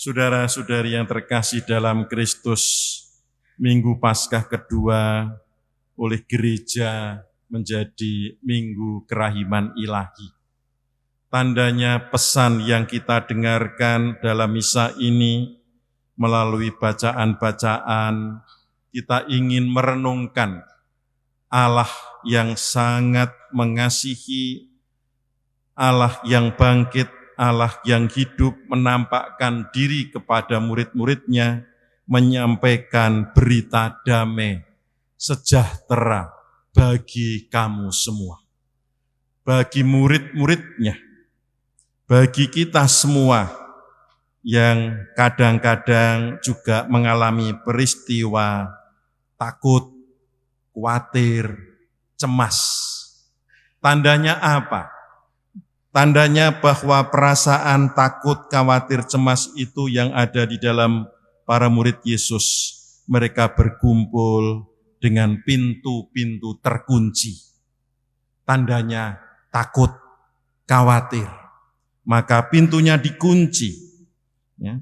Saudara-saudari yang terkasih dalam Kristus, Minggu Paskah kedua oleh gereja menjadi Minggu Kerahiman Ilahi. Tandanya pesan yang kita dengarkan dalam misa ini melalui bacaan-bacaan, kita ingin merenungkan Allah yang sangat mengasihi, Allah yang bangkit, Allah yang hidup menampakkan diri kepada murid-muridnya, menyampaikan berita damai, sejahtera bagi kamu semua. Bagi murid-muridnya, bagi kita semua yang kadang-kadang juga mengalami peristiwa takut, khawatir, cemas. Tandanya apa? Tandanya bahwa perasaan takut, khawatir, cemas itu yang ada di dalam para murid Yesus. Mereka berkumpul dengan pintu-pintu terkunci. Tandanya takut, khawatir. Maka pintunya dikunci. Ya.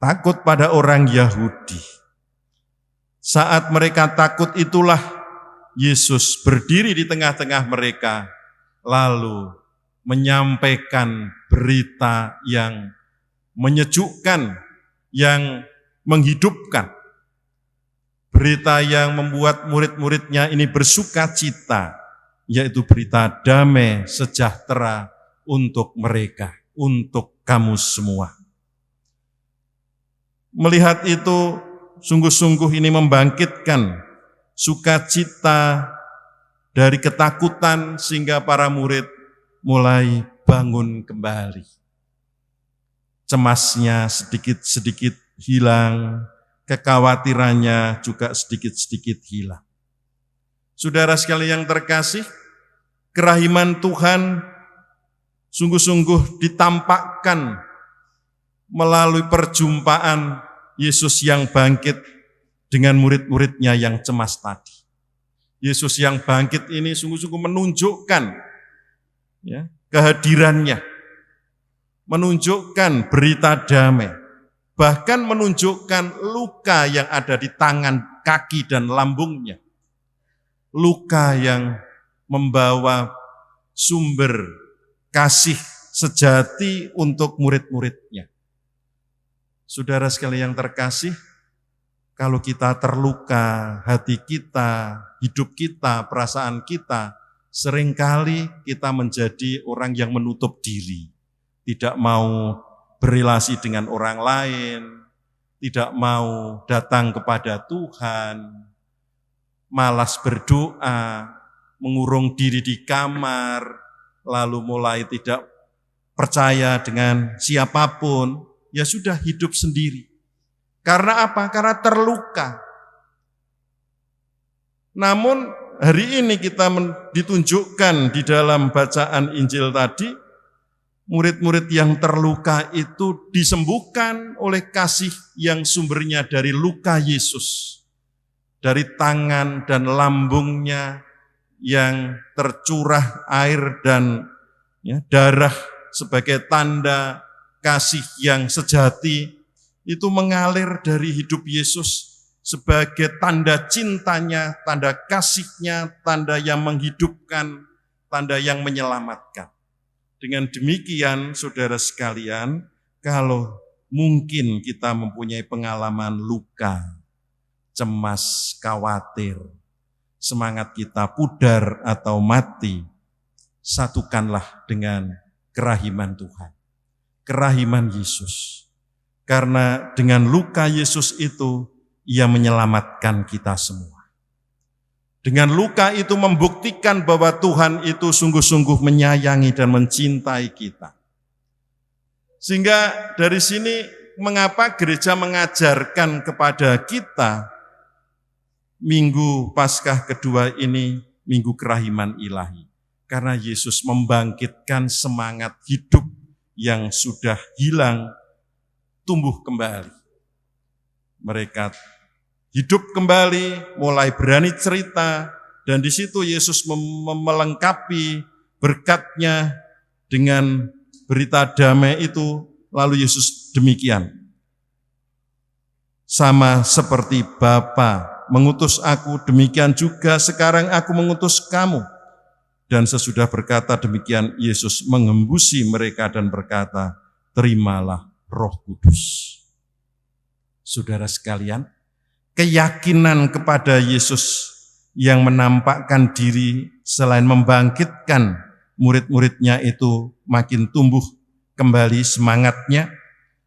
Takut pada orang Yahudi. Saat mereka takut itulah Yesus berdiri di tengah-tengah mereka, lalu menyampaikan berita yang menyejukkan, yang menghidupkan. Berita yang membuat murid-muridnya ini bersuka cita, yaitu berita damai, sejahtera untuk mereka, untuk kamu semua. Melihat itu, sungguh-sungguh ini membangkitkan sukacita dari ketakutan sehingga para murid mulai bangun kembali. Cemasnya sedikit-sedikit hilang, kekhawatirannya juga sedikit-sedikit hilang. Saudara sekalian yang terkasih, kerahiman Tuhan sungguh-sungguh ditampakkan melalui perjumpaan Yesus yang bangkit dengan murid-muridnya yang cemas tadi. Yesus yang bangkit ini sungguh-sungguh menunjukkan kehadirannya, menunjukkan berita damai, bahkan menunjukkan luka yang ada di tangan, kaki, dan lambungnya. Luka yang membawa sumber kasih sejati untuk murid-muridnya. Saudara sekalian yang terkasih, kalau kita terluka, hati kita, hidup kita, perasaan kita, seringkali kita menjadi orang yang menutup diri, tidak mau berrelasi dengan orang lain, tidak mau datang kepada Tuhan, malas berdoa, mengurung diri di kamar, lalu mulai tidak percaya dengan siapapun, ya sudah hidup sendiri. Karena apa? Karena terluka. Namun hari ini kita ditunjukkan di dalam bacaan Injil tadi, murid-murid yang terluka itu disembuhkan oleh kasih yang sumbernya dari luka Yesus. Dari tangan dan lambungnya yang tercurah air dan darah sebagai tanda kasih yang sejati, itu mengalir dari hidup Yesus sebagai tanda cintanya, tanda kasihnya, tanda yang menghidupkan, tanda yang menyelamatkan. Dengan demikian, saudara sekalian, kalau mungkin kita mempunyai pengalaman luka, cemas, khawatir, semangat kita pudar atau mati, satukanlah dengan kerahiman Tuhan, kerahiman Yesus. Karena dengan luka Yesus itu, Ia menyelamatkan kita semua. Dengan luka itu membuktikan bahwa Tuhan itu sungguh-sungguh menyayangi dan mencintai kita. Sehingga dari sini mengapa gereja mengajarkan kepada kita Minggu Paskah kedua ini Minggu Kerahiman Ilahi. Karena Yesus membangkitkan semangat hidup yang sudah hilang, tumbuh kembali. Mereka hidup kembali, mulai berani cerita, dan di situ Yesus melengkapi berkatnya dengan berita damai itu. Lalu Yesus demikian, Sama seperti Bapa mengutus aku, demikian juga sekarang aku mengutus kamu. Dan sesudah berkata demikian, Yesus mengembusi mereka dan berkata, terimalah Roh Kudus. Saudara sekalian, keyakinan kepada Yesus yang menampakkan diri selain membangkitkan murid-muridnya itu makin tumbuh kembali semangatnya,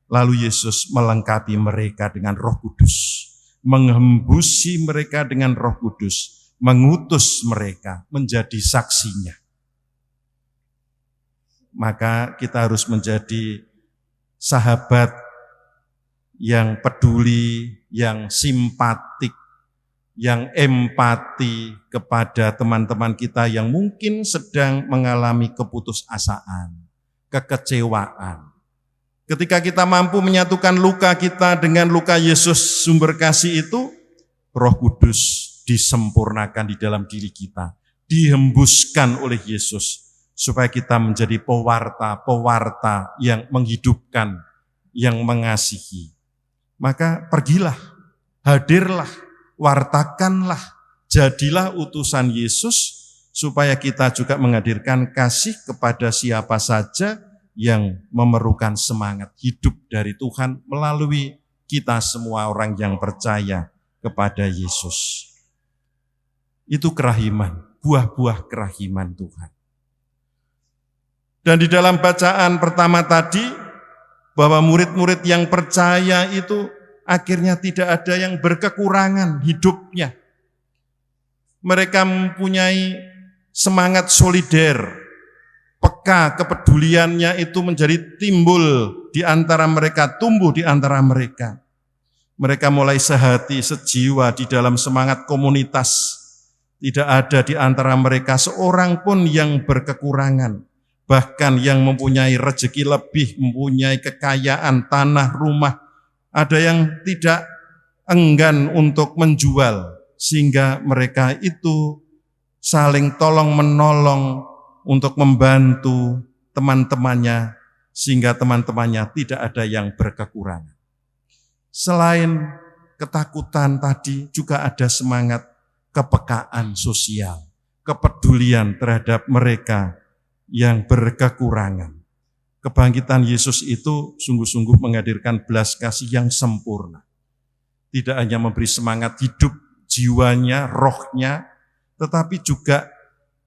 lalu Yesus melengkapi mereka dengan Roh Kudus, mengembusi mereka dengan Roh Kudus, mengutus mereka menjadi saksinya. Maka kita harus menjadi sahabat yang peduli, yang simpatik, yang empati kepada teman-teman kita yang mungkin sedang mengalami keputusasaan, kekecewaan. Ketika kita mampu menyatukan luka kita dengan luka Yesus sumber kasih itu, Roh Kudus disempurnakan di dalam diri kita, dihembuskan oleh Yesus, supaya kita menjadi pewarta yang menghidupkan, yang mengasihi. Maka pergilah, hadirlah, wartakanlah, jadilah utusan Yesus, supaya kita juga menghadirkan kasih kepada siapa saja yang memerlukan semangat hidup dari Tuhan melalui kita semua orang yang percaya kepada Yesus. Itu kerahiman, buah-buah kerahiman Tuhan. Dan di dalam bacaan pertama tadi, bahwa murid-murid yang percaya itu akhirnya tidak ada yang berkekurangan hidupnya. Mereka mempunyai semangat solider, peka kepeduliannya itu menjadi timbul di antara mereka, tumbuh di antara mereka. Mereka mulai sehati, sejiwa di dalam semangat komunitas. Tidak ada di antara mereka seorang pun yang berkekurangan. Bahkan yang mempunyai rezeki lebih, mempunyai kekayaan, tanah, rumah. Ada yang tidak enggan untuk menjual, sehingga mereka itu saling tolong-menolong untuk membantu teman-temannya, sehingga teman-temannya tidak ada yang berkekurangan. Selain ketakutan tadi, juga ada semangat kepekaan sosial, kepedulian terhadap mereka yang berkekurangan. Kebangkitan Yesus itu sungguh-sungguh menghadirkan belas kasih yang sempurna. Tidak hanya memberi semangat hidup jiwanya, rohnya, tetapi juga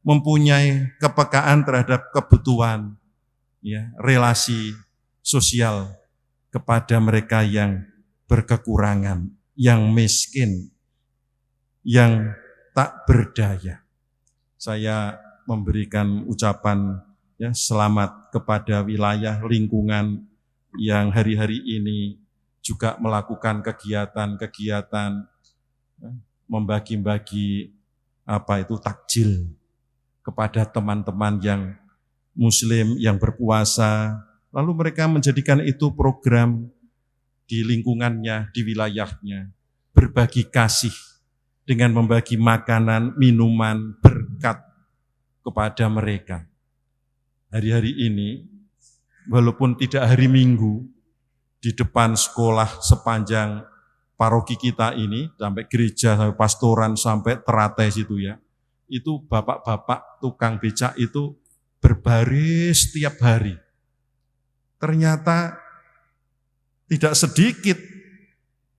mempunyai kepekaan terhadap kebutuhan, ya, relasi sosial kepada mereka yang berkekurangan, yang miskin, yang tak berdaya. Saya memberikan ucapan ya selamat kepada wilayah lingkungan yang hari-hari ini juga melakukan kegiatan-kegiatan membagi-bagi takjil kepada teman-teman yang muslim yang berpuasa, lalu mereka menjadikan itu program di lingkungannya, di wilayahnya, berbagi kasih dengan membagi makanan, minuman, berkat kepada mereka. Hari-hari ini, walaupun tidak hari Minggu, di depan sekolah sepanjang paroki kita ini, sampai gereja, sampai pastoran, sampai teratai situ ya, itu bapak-bapak tukang becak itu berbaris setiap hari. Ternyata tidak sedikit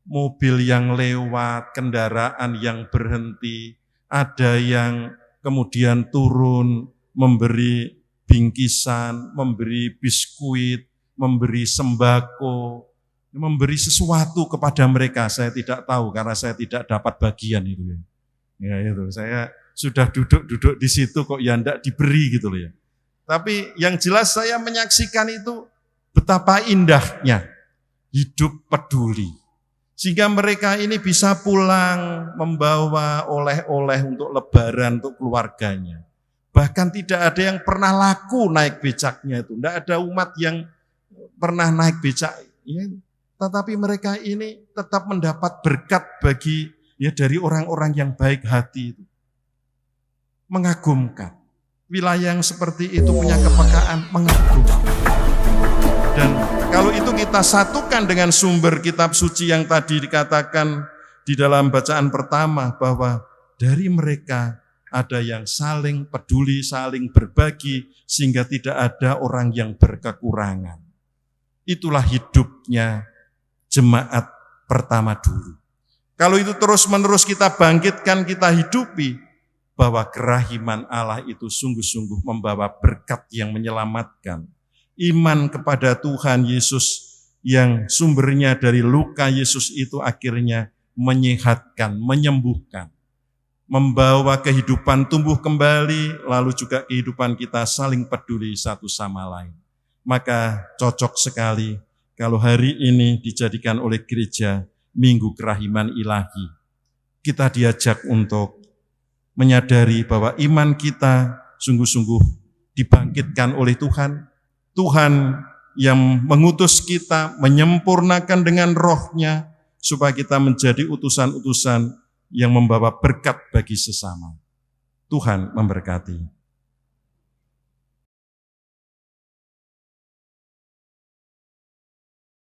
mobil yang lewat, kendaraan yang berhenti, ada yang kemudian turun, memberi bingkisan, memberi biskuit, memberi sembako, memberi sesuatu kepada mereka. Saya tidak tahu karena saya tidak dapat bagian itu. Ya itu, saya sudah duduk di situ kok ya enggak diberi gitu loh ya. Tapi yang jelas saya menyaksikan itu betapa indahnya hidup peduli. Sehingga mereka ini bisa pulang membawa oleh-oleh untuk lebaran, untuk keluarganya. Bahkan tidak ada yang pernah laku naik becaknya itu. Tidak ada umat yang pernah naik becak. Ya. Tetapi mereka ini tetap mendapat berkat dari orang-orang yang baik hati itu. Mengagumkan. Wilayah yang seperti itu punya kepekaan, mengagumkan. Dan kalau Kalau itu kita satukan dengan sumber kitab suci yang tadi dikatakan di dalam bacaan pertama, bahwa dari mereka ada yang saling peduli, saling berbagi, sehingga tidak ada orang yang berkekurangan. Itulah hidupnya jemaat pertama dulu. Kalau itu terus-menerus kita bangkitkan, kita hidupi, bahwa kerahiman Allah itu sungguh-sungguh membawa berkat yang menyelamatkan. Iman kepada Tuhan Yesus yang sumbernya dari luka Yesus itu akhirnya menyehatkan, menyembuhkan, membawa kehidupan tumbuh kembali, lalu juga kehidupan kita saling peduli satu sama lain. Maka cocok sekali kalau hari ini dijadikan oleh gereja Minggu Kerahiman Ilahi. Kita diajak untuk menyadari bahwa iman kita sungguh-sungguh dibangkitkan oleh Tuhan. Tuhan yang mengutus kita, menyempurnakan dengan roh-Nya, supaya kita menjadi utusan-utusan yang membawa berkat bagi sesama. Tuhan memberkati.